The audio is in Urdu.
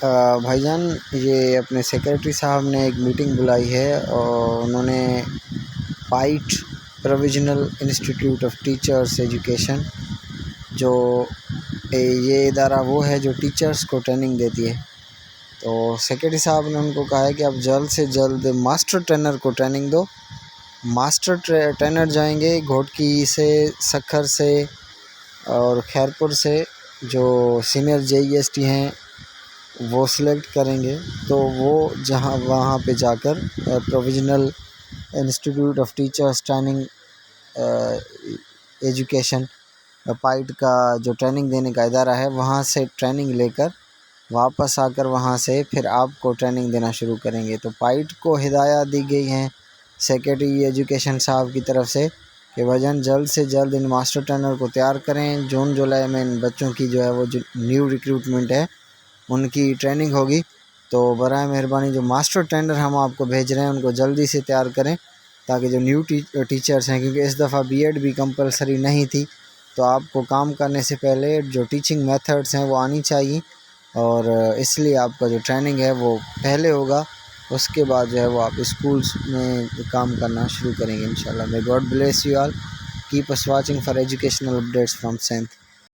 بھائی جان، یہ اپنے سیکریٹری صاحب نے ایک میٹنگ بلائی ہے اور انہوں نے PITE provisional institute of teachers education, جو یہ ادارہ وہ ہے جو ٹیچرس کو ٹریننگ دیتی ہے، تو سیکریٹری صاحب نے ان کو کہا ہے کہ آپ جلد سے جلد ماسٹر ٹرینر کو ٹریننگ دو۔ ماسٹر ٹرینر جائیں گے گھوٹکی سے، سکھر سے اور خیرپور سے، جو سینئر JEST ہیں وہ سلیکٹ کریں گے، تو وہ وہاں پہ جا کر provisional institute of teachers training education, PITE کا جو ٹریننگ دینے کا ادارہ ہے، وہاں سے ٹریننگ لے کر واپس آ کر وہاں سے پھر آپ کو ٹریننگ دینا شروع کریں گے۔ تو پائٹ کو ہدایات دی گئی ہیں سیکریٹری ایجوکیشن صاحب کی طرف سے کہ بھجن جلد سے جلد ان ماسٹر ٹرینر کو تیار کریں۔ جون جولائی میں ان بچوں کی جو ہے وہ جو نیو ریکروٹمنٹ ہے ان کی ٹریننگ ہوگی، تو برائے مہربانی جو ماسٹر ٹرینر ہم آپ کو بھیج رہے ہیں ان کو جلدی سے تیار کریں، تاکہ جو نیو ٹیچرس ہیں، کیونکہ اس دفعہ BEd بھی کمپلسری نہیں تھی، تو آپ کو کام کرنے سے پہلے جو ٹیچنگ میتھڈس ہیں وہ آنی چاہیے، اور اس لیے آپ کا جو ٹریننگ ہے وہ پہلے ہوگا، اس کے بعد جو ہے وہ آپ اسکولس میں کام کرنا شروع کریں گے انشاءاللہ۔ May God bless you all. Keep us watching for educational updates from Saint.